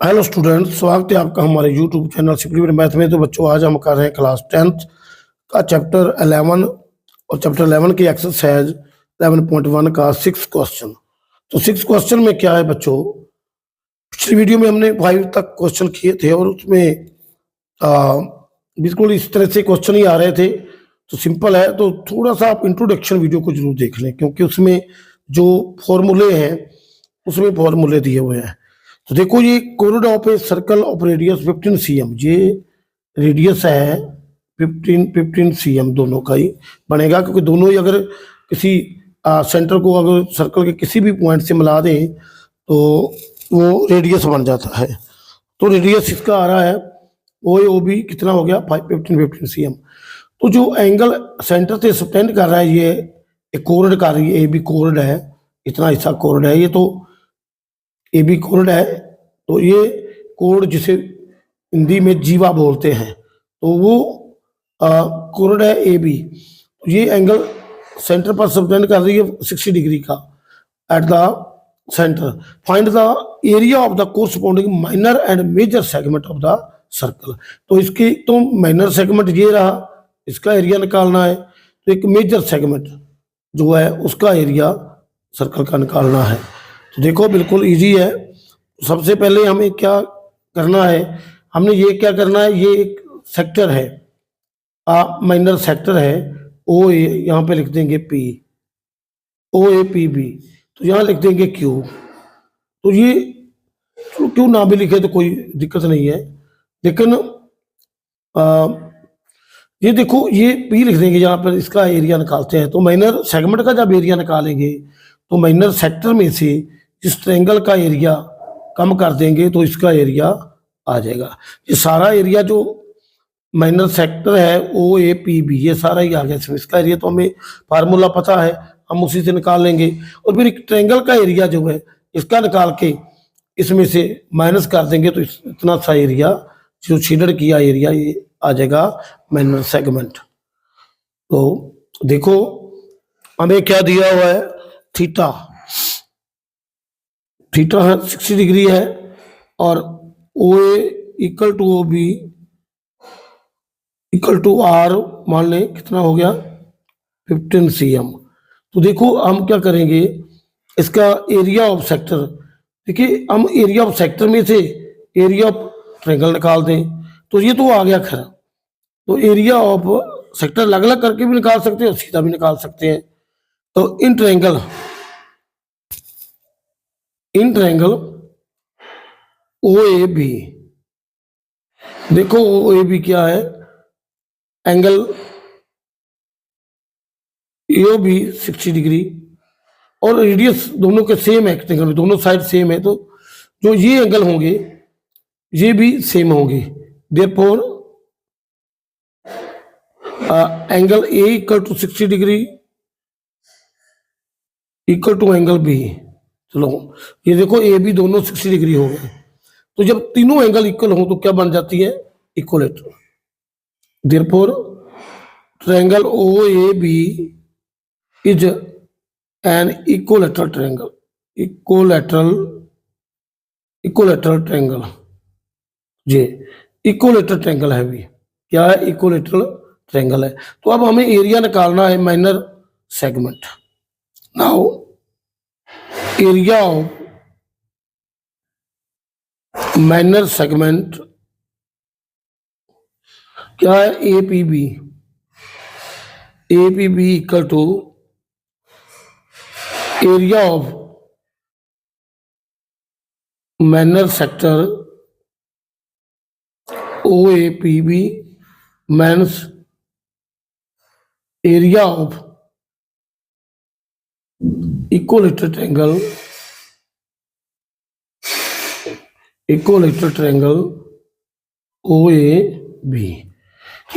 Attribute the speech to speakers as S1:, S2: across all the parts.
S1: Hello students, स्वागत है आपका हमारे यूट्यूब चैनल सिंपली मैथ में। तो बच्चों, आज हम कर रहे हैं क्लास 10th का चैप्टर 11 और चैप्टर 11 की एक्सरसाइज 11.1 का 6 क्वेश्चन। तो 6 क्वेश्चन में क्या है बच्चों, पिछली वीडियो में हमने 5 तक क्वेश्चन किए थे और उसमें बिल्कुल इस तरह से क्वेश्चन ही आ रहे थे। तो सिंपल है, तो थोड़ा सा आप इंट्रोडक्शन वीडियो को जरूर देख लें, क्योंकि उसमें जो फॉर्मूले हैं उसमें फॉर्मूले दिए हुए हैं। तो देखो, ये corridor of a circle of radius 15 cm, ये रेडियस है 15 cm दोनों का ही बनेगा, क्योंकि दोनों ही अगर किसी सेंटर को अगर सर्कल के किसी भी पॉइंट से मिला दें तो वो रेडियस बन जाता है। तो रेडियस इसका आ रहा है ओ बी कितना हो गया 15 cm। तो जो एंगल सेंटर से स्पेंड कर रहा है, ये एक कोर्ड का रही है, ए बी कोर्ड है, इतना हिस्सा कोर्ड है, ये तो ए बी कोर्ड है। तो ये कोर्ड जिसे हिंदी में जीवा बोलते हैं, तो वो कोर्ड है ए बी। ये एंगल सेंटर पर स्पेंड कर रही है 60 डिग्री का at the centre. Find the area of the corresponding minor and major segment of the circle. तो इसकी तो माइनर सेगमेंट ये रहा, इसका एरिया निकालना है। तो एक मेजर सेगमेंट जो है उसका एरिया सर्कल का निकालना है। तो देखो, बिल्कुल इजी है। सबसे पहले हमें क्या करना है, हमने ये क्या करना है, ये एक सेक्टर है, माइनर सेक्टर है ओ ए, यहाँ पे लिख देंगे P, O A P B, तो यहाँ लिख देंगे क्यू। तो ये क्यू ना भी लिखे तो कोई दिक्कत नहीं है, लेकिन ये देखो, ये पी लिख देंगे यहाँ पर, इसका एरिया निकालते हैं। तो माइनर सेगमेंट का जब एरिया निकालेंगे तो माइनर सेक्टर में से इस ट्रायंगल का एरिया कम कर देंगे तो इसका एरिया आ जाएगा। ये सारा एरिया जो माइनर सेक्टर है ओ ए पी बी, ये सारा ही आ गया। इसका एरिया तो हमें फार्मूला पता है, हम उसी से निकाल लेंगे। और फिर एक ट्रायंगल का एरिया जो है इसका निकाल के इसमें से माइनस कर देंगे तो इतना सा एरिया जो शेडेड किया एरिया ये आ जाएगा माइनर सेगमेंट। तो देखो, हमें क्या दिया हुआ है, थीटा, थीटा 60 डिग्री है और O A equal to O B equal to R मान लें, कितना हो गया 15 cm। तो देखो, हम क्या करेंगे, इसका एरिया ऑफ सेक्टर, देखिए हम एरिया ऑफ सेक्टर में से एरिया ऑफ ट्रायंगल निकाल दें तो ये तो आ गया खैर। तो एरिया ऑफ सेक्टर अलग अलग करके भी निकाल सकते हैं और सीधा भी निकाल सकते हैं। तो इन ट्रायंगल ओ ए बी, देखो ओ ए बी क्या है, एंगल ए बी 60 डिग्री और रेडियस दोनों के सेम है, ट्रायंगल दोनों साइड सेम है, तो जो ये एंगल होंगे ये भी सेम होंगे। Therefore angle A equal to 60 degree equal to angle B. चलो, ये देखो ए बी दोनों 60 डिग्री हो गए। तो जब तीनों एंगल इक्वल हो तो क्या बन जाती है, equilateral. Therefore triangle O A B is an equilateral triangle, equilateral triangle, ये इक्वलेटरल ट्रायंगल है। भी क्या है, इक्वलेटरल ट्रायंगल है। तो अब हमें एरिया निकालना है minor segment. Now area of minor segment क्या है, A P B equal to area of minor sector O A P B minus area of equilateral triangle O A B.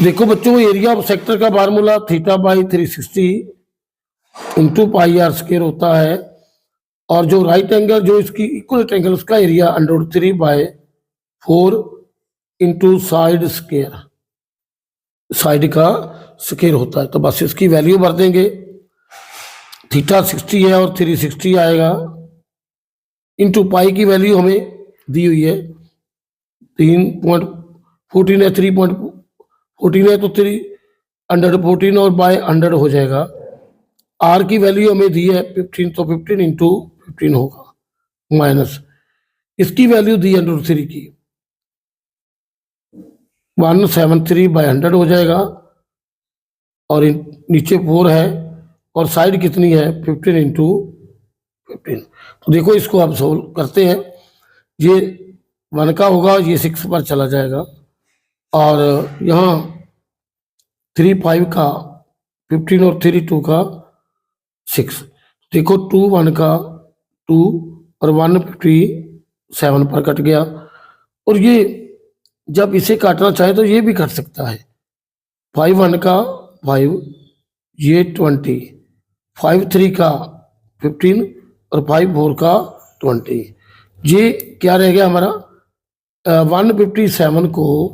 S1: देखो बच्चों, एरिया ऑफ सेक्टर का formula theta by 360 into pi r square होता है, और जो right angle जो इसकी equilateral angle उसका area √3/4 into side square, side का स्क्वायर होता है। तो बस इसकी वैल्यू भर देंगे, थीटा 60 है और 360 आएगा, इंटू पाई की वैल्यू हमें दी हुई है 3.14 है, 3.14 है तो 314 और बाय 100 हो जाएगा। आर की वैल्यू हमें दी है 15, तो 15 इंटू 15 होगा, माइनस इसकी वैल्यू दी है √3 की 173/100 हो जाएगा, और नीचे 4 है और साइड कितनी है 15 इंटू 15। तो देखो इसको आप सोल्व करते हैं, ये 1 का होगा, ये 6 पर चला जाएगा, और यहाँ 3 5 का 15 और 3 2 का 6। देखो 2 1 का 2 और 157 पर कट गया, और ये जब इसे काटना चाहे तो ये भी कट सकता है। 5 1 का 5, ये 20, 5 3 का 15 और 5 4 का 20। ये क्या रह गया हमारा, 157 को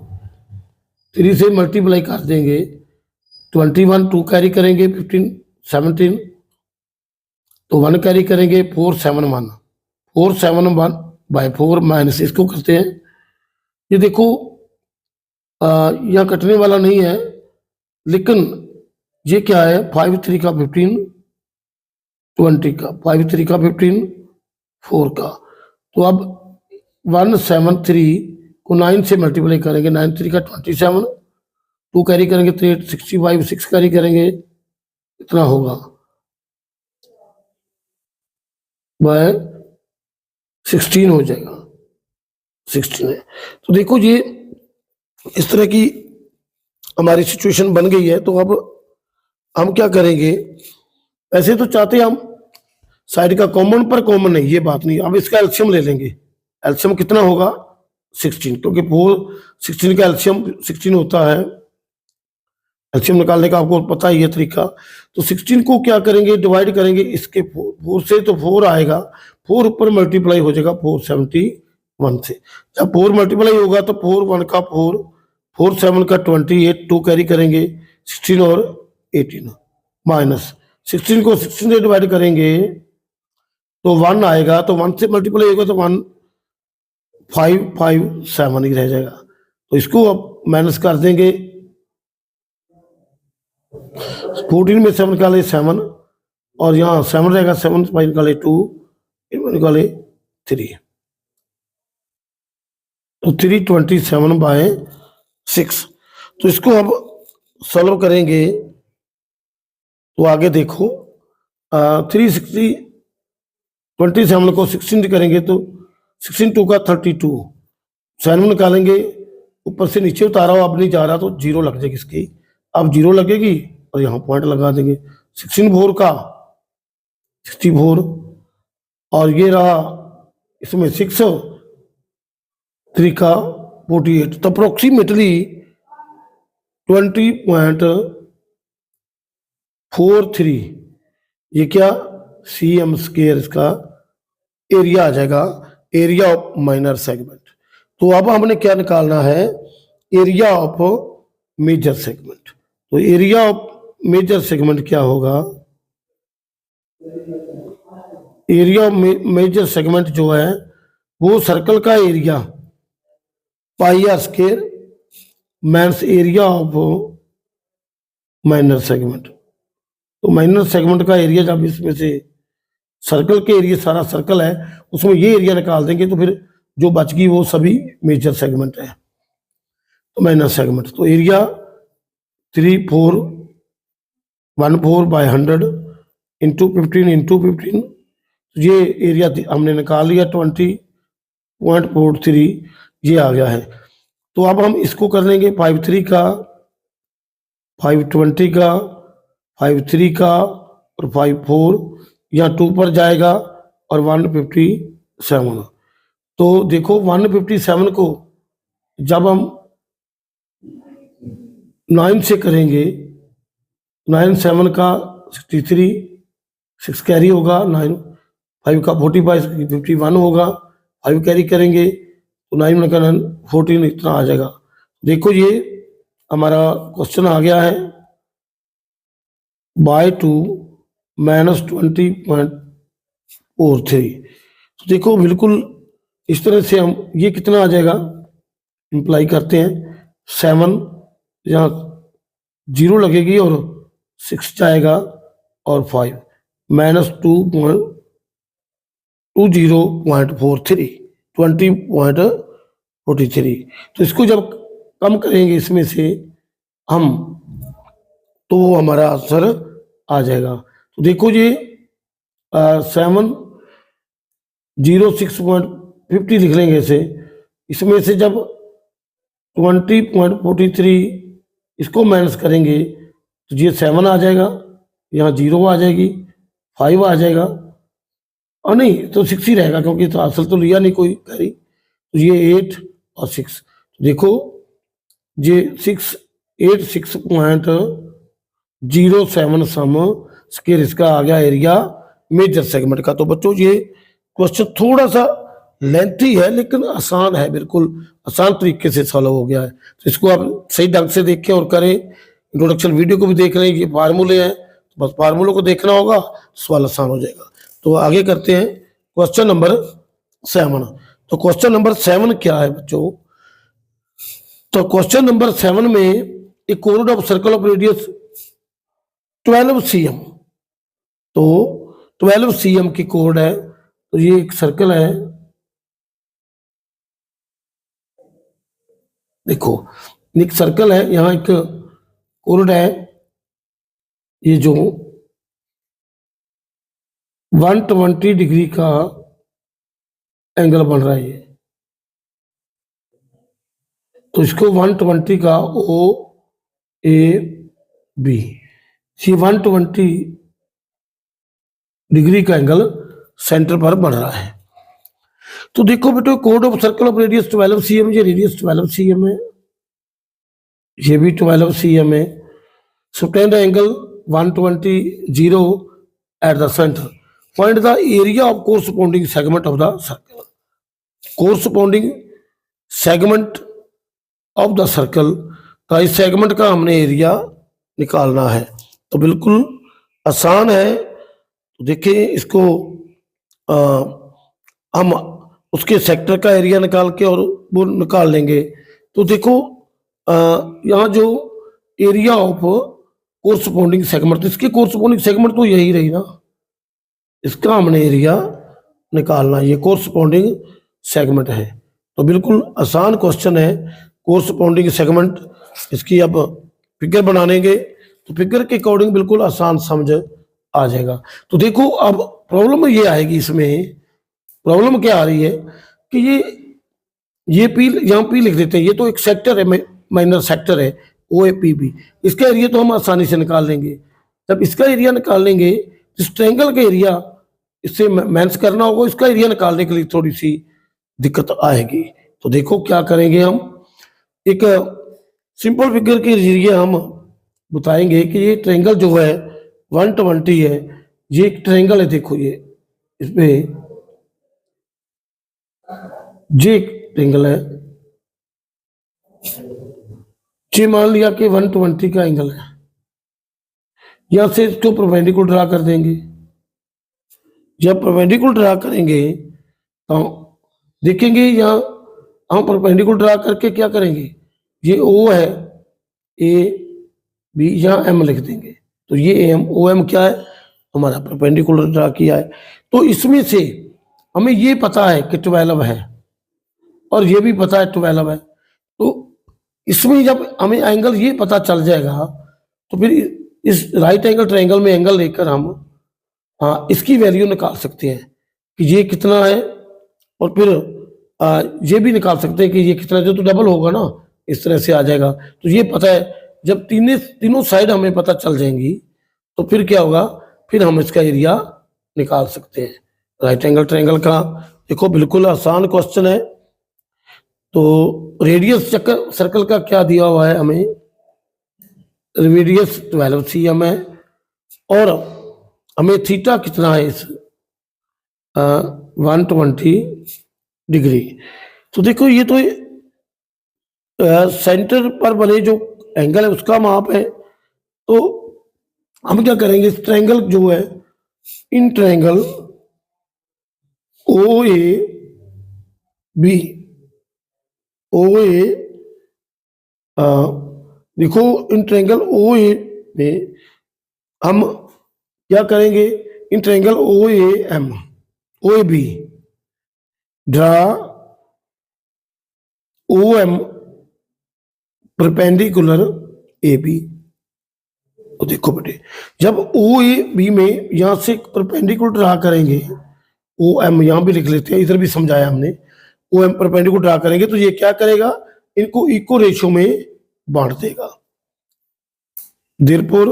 S1: 3 से मल्टीप्लाई कर देंगे, 21 2 कैरी करेंगे, 15 17, तो 1 कैरी करेंगे, 471 471/4 माइनस इसको करते हैं। ये देखो यहाँ कटने वाला नहीं है, लेकिन ये क्या है 5 3 का 15 20 का, 5 3 का 15 4 का, तो अब 173 को 9 से मल्टीप्लाई करेंगे, 9 3 का 27, 2 कैरी करेंगे 3 65, 6 कैरी करेंगे, इतना होगा बाय 16 हो जाएगा, 16 है। तो देखो ये इस तरह की हमारी सिचुएशन बन गई है। तो अब हम क्या करेंगे, ऐसे तो चाहते हैं हम साइड का कॉमन, पर कॉमन नहीं, ये बात नहीं। अब इसका एलसीएम ले लेंगे, एलसीएम कितना होगा 16, क्योंकि 16 का एलसीएम 16 होता है, एलसीएम निकालने का आपको पता ही है तरीका। तो 16 को क्या करेंगे, डिवाइड करेंगे इसके 4 से, तो 4 आएगा, 4 ऊपर मल्टीप्लाई हो जाएगा 471 से। जब 4 मल्टीप्लाई होगा तो 4 1 का 4, 4 7 का 28, 2 कैरी करेंगे 16 और 18, माइनस 16 को 16 से डिवाइड करेंगे तो 1 आएगा, तो 1 से मल्टीप्लाई होगा तो 1557 ही रह जाएगा। तो इसको अब माइनस कर देंगे, 14 में 7 निकाले 7, और यहाँ 7 रहेगा, 7 से 5 निकाले 2, निकाले 3, तो 327/6। तो इसको अब सॉल्व करेंगे, तो आगे देखो 360 27 को 16 करेंगे तो 16 2 का 32, 7 निकालेंगे, ऊपर से नीचे उतारा हो, अब नहीं जा रहा तो 0 लग जाएगी इसकी, अब 0 लगेगी और यहाँ पॉइंट लगा देंगे। 16 4 का 64, और ये रहा इसमें 6 3 का 48, तो अप्रोक्सीमेटली 20.43, ये क्या cm² इसका एरिया आ जाएगा, एरिया ऑफ माइनर सेगमेंट। तो अब हमने क्या निकालना है, एरिया ऑफ मेजर सेगमेंट। तो एरिया ऑफ मेजर सेगमेंट क्या होगा, एरिया ऑफ मेजर सेगमेंट जो है वो सर्कल का area πr² minus area of minor segment. तो माइनर सेगमेंट का एरिया, जब इसमें से सर्कल के एरिया, सारा सर्कल है उसमें ये एरिया निकाल देंगे, तो फिर जो बच गई वो सभी मेजर सेगमेंट है, तो माइनर सेगमेंट। तो एरिया 3414/100 इंटू 15 इंटू 15, ये एरिया हमने निकाल लिया 20.43, ये आ गया है। तो अब हम इसको कर लेंगे 5 3 का 520 का 5 3 का और 5 4, यहाँ 2 पर जाएगा और 157। तो देखो 157 को जब हम 9 से करेंगे, 9 7 का 63, 6 कैरी होगा, 9 5 का 45 51 होगा, 5 कैरी करेंगे तो 9 का 14, इतना आ जाएगा। देखो ये हमारा क्वेश्चन आ गया है, by2 -20.43। तो देखो बिल्कुल इस तरह से हम, ये कितना आ जाएगा इम्प्लाई करते हैं 7, यहाँ 0 लगेगी और 6 जाएगा और 5 -2.20.43 20.43। तो इसको जब कम करेंगे इसमें से हम, तो वो हमारा आंसर आ जाएगा। तो देखो ये 706.50 लिख लेंगे इसे, इसमें से जब 20.43 इसको माइनस करेंगे तो ये 7 आ जाएगा, यहाँ 0 आ जाएगी, 5 आ जाएगा, और नहीं तो 6 ही रहेगा क्योंकि तो असल तो लिया नहीं कोई कैरी। तो ये 8 और 6, तो देखो ये 686.07 सम स्क्वायर इसका आ गया एरिया मेजर सेगमेंट का। तो बच्चों ये क्वेश्चन थोड़ा सा लेंथी है लेकिन आसान है, बिल्कुल आसान तरीके से सॉल्व हो गया है। तो इसको आप सही ढंग से देखें और करें। इंट्रोडक्शन वीडियो को भी देख लें, ये फार्मूले हैं, तो बस फार्मूलों को देखना होगा, सवाल आसान हो जाएगा। तो आगे करते हैं क्वेश्चन नंबर 7। तो क्वेश्चन नंबर 7 क्या है बच्चों? तो क्वेश्चन नंबर 7 में ए कोड of circle of radius 12 cm, तो 12 cm की कोड है। तो ये एक सर्कल है, देखो एक सर्कल है, यहाँ एक कोड है, ये जो 120 डिग्री का एंगल बन रहा है ये, तो इसको 120 का ओ ए बी, ये 120 डिग्री का एंगल सेंटर पर बन रहा है। तो देखो बेटो code of circle of radius 12 cm, ये रेडियस 12 cm है, ये भी 12 cm है। Subtend angle 120 eight the centre, find the area of corresponding segment of the circle. Corresponding segment of the circle, तो इस सेगमेंट का हमने एरिया निकालना है। तो बिल्कुल आसान है। तो देखिए इसको हम उसके सेक्टर का एरिया निकाल के और वो निकाल लेंगे। तो देखो यहाँ जो एरिया ऑफ कोरस्पोंडिंग सेगमेंट, तो इसकी कोरस्पोंडिंग सेगमेंट तो यही रही ना, इसका हमने एरिया निकालना, ये कोरस्पोंडिंग सेगमेंट है। तो बिल्कुल आसान क्वेश्चन है कोरस्पोंडिंग सेगमेंट। इसकी अब फिगर बनाएंगे तो फिगर के अकॉर्डिंग बिल्कुल आसान समझ आ जाएगा। तो देखो अब प्रॉब्लम ये आएगी, इसमें प्रॉब्लम क्या आ रही है कि ये पी, यहाँ पी लिख देते हैं, ये तो एक सेक्टर है, माइनर सेक्टर है ओ ए पी बी, इसका एरिया तो हम आसानी से निकाल लेंगे। जब इसका एरिया निकाल लेंगे, इस ट्रायंगल का एरिया इससे मैच करना होगा, इसका एरिया निकालने के लिए थोड़ी सी दिक्कत आएगी। तो देखो क्या करेंगे, हम एक सिंपल फिगर के जरिए हम बताएंगे कि ये ट्रायंगल जो है 120 है, ये एक ट्रायंगल है, देखो ये इसमें ये एक ट्रायंगल है, ये मान लिया कि 120 का एंगल है, यहां से इसको परपेंडिकुलर ड्रा कर देंगे। जब परपेंडिकुलर ड्रा करेंगे तो देखेंगे यहाँ हम परपेंडिकुलर ड्रा करके क्या करेंगे, ये ओ है ए बी, यहाँ एम लिख देंगे। तो ये एम ओ एम क्या है, हमारा परपेंडिकुलर ड्रा किया है। तो इसमें से हमें ये पता है कि 12 है और ये भी पता है 12 है। तो इसमें जब हमें एंगल ये पता चल जाएगा तो फिर इस राइट एंगल ट्रायंगल में एंगल लेकर हम इसकी वैल्यू निकाल सकते हैं कि ये कितना है, और फिर ये भी निकाल सकते हैं कि ये कितना, जो तो डबल होगा ना, इस तरह से आ जाएगा। तो ये पता है, जब तीनों साइड हमें पता चल जाएंगी तो फिर क्या होगा, फिर हम इसका एरिया निकाल सकते हैं राइट एंगल ट्रायंगल का। देखो बिल्कुल आसान क्वेश्चन है। तो रेडियस सर्कल का क्या दिया हुआ है हमें, रेडियस 12 cm है और हमें थीटा कितना है इस 120 डिग्री। तो देखो ये तो सेंटर पर बने जो एंगल है उसका माप है। तो हम क्या करेंगे, इस ट्रायंगल जो है, इन triangle O A B O ए, देखो इन ट्रायंगल ओ ए में हम क्या करेंगे, in triangle O A M, O A B, draw O M perpendicular A B. तो देखो बेटे, जब ओ ए बी में यहां से परपेंडिकुलर ड्रा करेंगे, ओ एम यहां भी लिख लेते हैं, इधर भी समझाया हमने, ओ एम परपेंडिकुलर ड्रा करेंगे तो ये क्या करेगा, इनको इक्वल रेशियो में बांट देगा। Therefore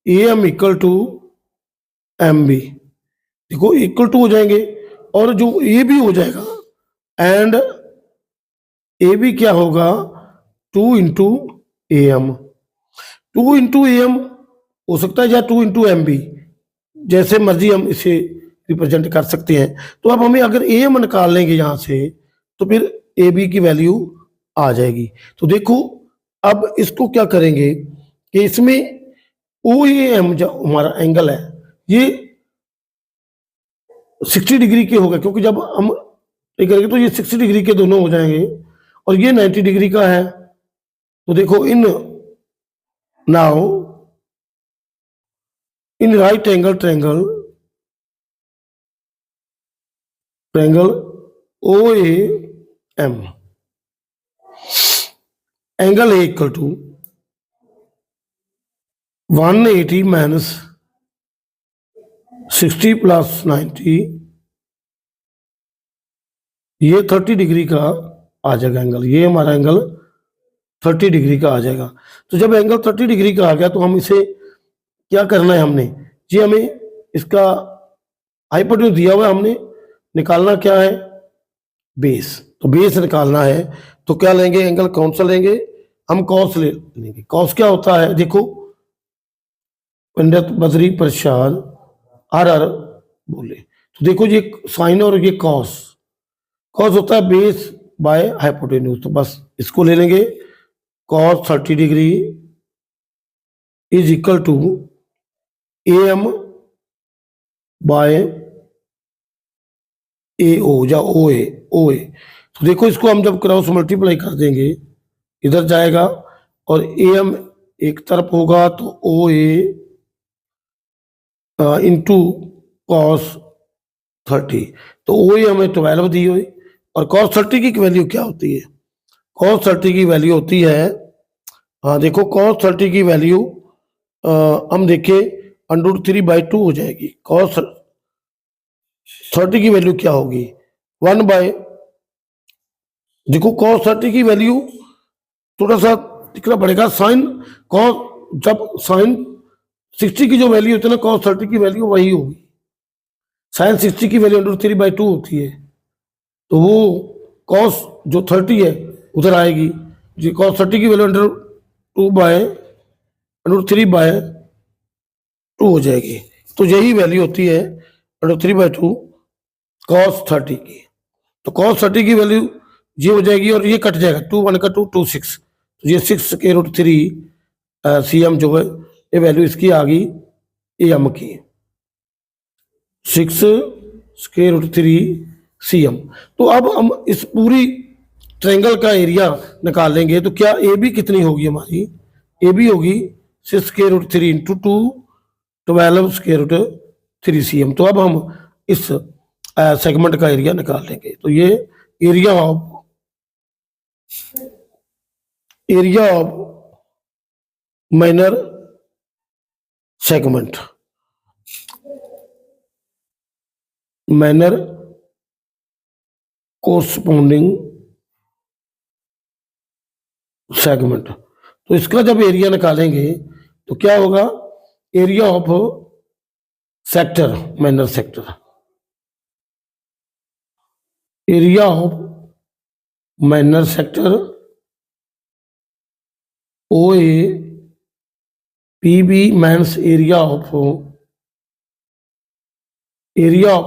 S1: A M equal to M B, देखो इक्वल टू हो जाएंगे, और जो ए बी हो जाएगा, एंड ए बी क्या होगा, 2 into A M. 2 into A M हो सकता है या 2 इंटू एम बी, जैसे मर्जी हम इसे रिप्रेजेंट कर सकते हैं। तो अब हमें अगर ए एम निकाल लेंगे यहाँ से, तो फिर ए बी की वैल्यू आ जाएगी। तो देखो अब इसको क्या करेंगे कि इसमें ओ ए एम जो हमारा एंगल है, ये 60 डिग्री के होगा, क्योंकि जब हम ये करेंगे तो ये 60 डिग्री के दोनों हो जाएंगे, और ये 90 डिग्री का है। तो देखो in now in right angle triangle O A M, angle A equal to 180 minus 60 plus 90, ये 30 डिग्री का आ जाएगा एंगल, ये हमारा एंगल 30 डिग्री का आ जाएगा। तो जब एंगल 30 डिग्री का आ गया तो हम इसे क्या करना है, हमने जी हमें इसका हाइपोटेन्यूज दिया हुआ है, हमने निकालना क्या है, बेस। तो बेस निकालना है तो क्या लेंगे, एंगल कौन सा लेंगे, हम कॉस ले लेंगे। कॉस क्या होता है, देखो पंडित बद्री प्रसाद आर बोले, तो देखो ये साइन और ये कॉस, कॉस होता है बेस बाय हाइपोटेन्यूज, तो बस इसको ले लेंगे, cos 30 degree is equal to A M by A O या ओ ए। तो देखो इसको हम जब क्रॉस मल्टीप्लाई कर देंगे, इधर जाएगा और ए एम एक तरफ होगा, तो ओ ए इंटू कॉस 30, तो ओ ए हमें 12 दी हुई, और कॉस 30 की वैल्यू क्या होती है, कॉस 30 की वैल्यू होती है, हाँ देखो कॉस 30 की वैल्यू हम देखें √3/2 हो जाएगी। कॉस 30 की वैल्यू क्या होगी, 1 बाय, देखो कॉस 30 की वैल्यू थोड़ा सा दिखना पड़ेगा, साइन कॉस, जब साइन 60 की जो वैल्यू होती है ना, कॉस 30 की वैल्यू वही होगी, साइन 60 की वैल्यू √3/2 होती है, तो वो कॉस जो 30 है उधर आएगी जी, कॉस 30 की वैल्यू √3/2 हो जाएगी। तो यही वैल्यू होती है √3/2 कॉस 30 की। तो कॉस 30 की वैल्यू ये हो जाएगी, और ये कट जाएगा, 2 1 का 2 2 6, तो ये 6 के √3 सी एम जो है, ये वैल्यू इसकी आ गई ए एम की, 6 के √3 सी एम। तो अब हम इस पूरी ट्रायंगल का एरिया निकाल लेंगे, तो क्या ए बी कितनी होगी हमारी, ए बी होगी 6 के √3 इंटू 2 12 के √3 सी एम। तो अब हम इस सेगमेंट का एरिया निकाल लेंगे, तो ये area of minor segment, minor corresponding segment. तो इसका जब एरिया निकालेंगे तो क्या होगा, area of sector, minor sector, area of minor sector O A P B minus area of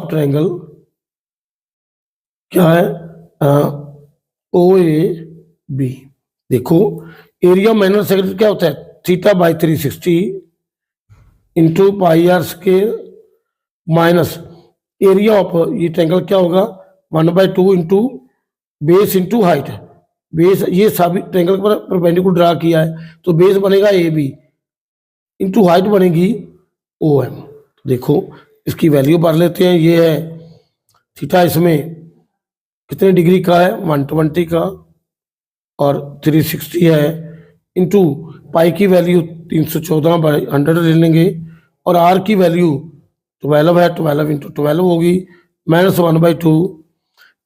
S1: triangle क्या है, ओ ए बी। देखो एरिया माइनर सेक्टर क्या होता है, θ/360 into πr² minus area of ये ट्रायंगल क्या होगा, 1/2 into base into height, base ये सभी ट्रायंगल पर परपेंडिकुलर ड्रा किया है, तो बेस बनेगा ए बी इंटू हाइट बनेगी ओ एम। देखो इसकी वैल्यू भर लेते हैं। ये है थीटा, इसमें कितने डिग्री का है 120 का, और 360 है, इंटू पाई की वैल्यू 314/100 ले लेंगे, और आर की वैल्यू 12 है, 12 इंटू 12 होगी -1/2।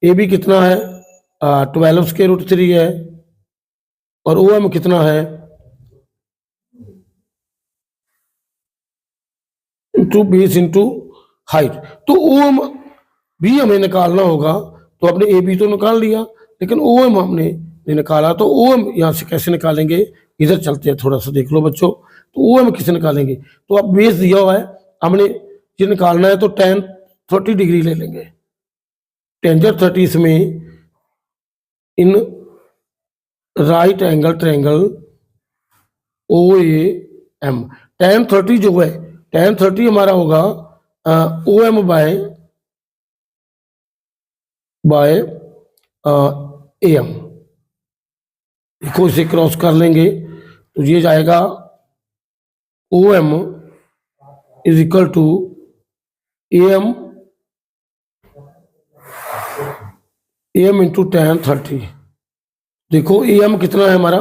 S1: ए बी कितना है 12√3 है, और ओ एम कितना है इंटू बेस इंटू हाइट। तो ओ एम भी हमें निकालना होगा, तो आपने ए बी तो निकाल लिया, लेकिन ओ एम हमने नहीं निकाला। तो ओ एम यहाँ से कैसे निकालेंगे, इधर चलते हैं, थोड़ा सा देख लो बच्चों। तो ओ एम कैसे निकालेंगे, तो अब बेस दिया हुआ है, हमने ये निकालना है, तो tan 30 डिग्री ले लेंगे। टेंजर 30 इसमें in right angle triangle O A M, tan 30 जो है, tan 30 हमारा होगा O M by A M. देखो इसे क्रॉस कर लेंगे, तो ये जाएगा O M is equal to A M into tan 30। देखो ए एम कितना है हमारा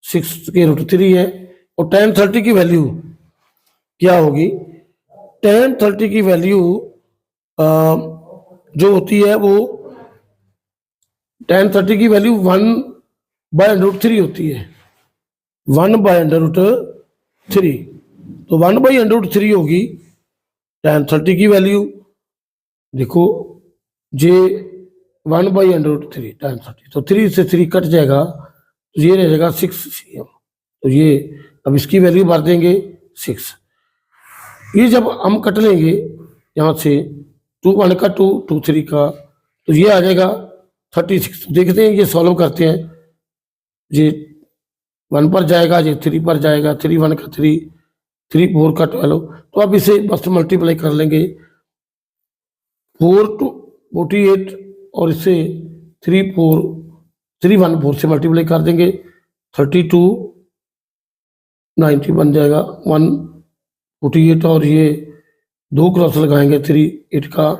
S1: 6√3 है, और tan 30 की वैल्यू क्या होगी, tan 30 की वैल्यू जो होती है वो tan 30 की वैल्यू 1/√3 होती है, 1/√3। तो 1/√3 होगी tan 30 की वैल्यू। देखो जे 1/√3 tan 30, तो 3 से 3 कट जाएगा, तो ये रह जाएगा 6 cm। तो ये अब इसकी वैल्यू भर देंगे 6। ये जब हम कट लेंगे यहाँ से 2 1 का 2 2 3 का, तो ये आ जाएगा 36। देखते हैं, ये सॉल्व करते हैं। ये 1 पर जाएगा, ये 3 पर जाएगा, 3 1 का 3 3 4 का 12। तो अब इसे बस मल्टीप्लाई कर लेंगे, 4 to 48, और इसे 3 4 3 1 4 से मल्टीप्लाई कर देंगे, 32 90 बन जाएगा 148, और ये 2 क्रॉस लगाएंगे 3 8 का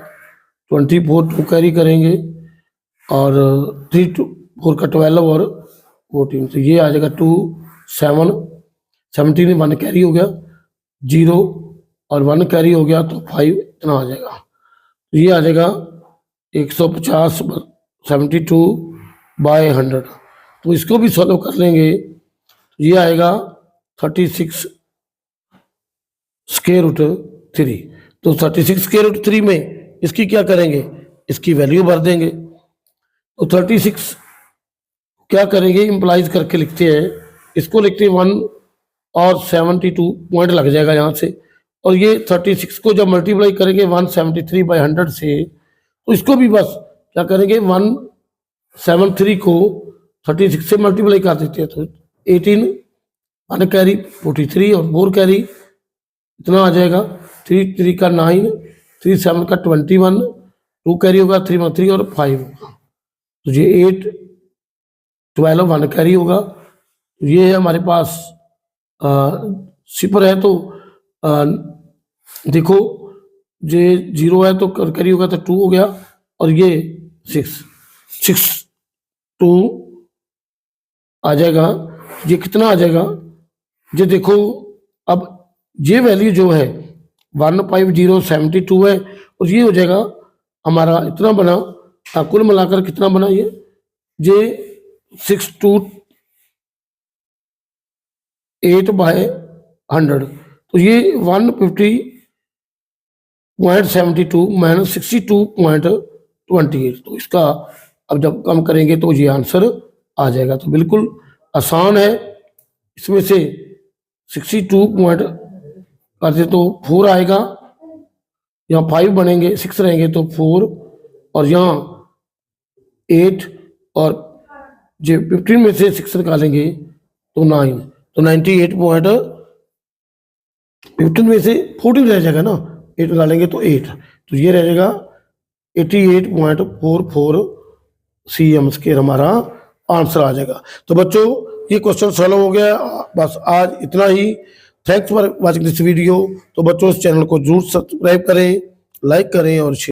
S1: 24 2 कैरी करेंगे, और 3 2 4 का 12 और 14, तो ये आ जाएगा 2 7 17 1 कैरी हो गया 0, और 1 कैरी हो गया तो 5 इतना आ जाएगा। तो ये आ जाएगा 150 72/100। तो इसको भी सॉल्व कर लेंगे, तो ये आएगा 36√3। तो 36√3 में इसकी क्या करेंगे, इसकी वैल्यू भर देंगे। तो 36 क्या करेंगे, इंप्लाइज करके लिखते हैं, इसको लिखते हैं 1 और 72 पॉइंट लग जाएगा यहाँ से, और ये 36 को जब मल्टीप्लाई करेंगे 173/100 से, तो इसको भी बस क्या करेंगे 173 को 36 से मल्टीप्लाई कर देते हैं, तो 18 1 कैरी 43 और 4 कैरी इतना आ जाएगा, 3 3 का 9 3 7 का 21 2 कैरी होगा 3 1 3 और 5 होगा, तो ये 8 12 1 कैरी होगा। तो ये है हमारे पास सिपर है, तो देखो ये 0 है तो कैरी होगा तो 2 हो गया, और ये 6 2 आ जाएगा। ये कितना आ जाएगा, ये देखो अब ये वैल्यू जो है 15072 है, और ये हो जाएगा हमारा इतना बना, कुल मिलाकर कितना बना ये 628/100। तो ये 150.72 माइनस 62.28, तो इसका अब जब कम करेंगे तो ये आंसर आ जाएगा। तो बिल्कुल आसान है, इसमें से 62 पॉइंट करते तो 4 आएगा, यहाँ 5 बनेंगे 6 रहेंगे तो 4, और यहाँ 8, और जो 15 में से 6 निकालेंगे तो 9, तो 98.15 में से 14 रह जाएगा ना, 8 निकालेंगे तो 8, तो ये रह जाएगा 88.44 cm² हमारा आंसर आ जाएगा। तो बच्चों ये क्वेश्चन सॉल्व हो गया। बस आज इतना ही। Thanks for watching this video. तो बच्चों इस चैनल को जरूर सब्सक्राइब करें, लाइक करें और शेयर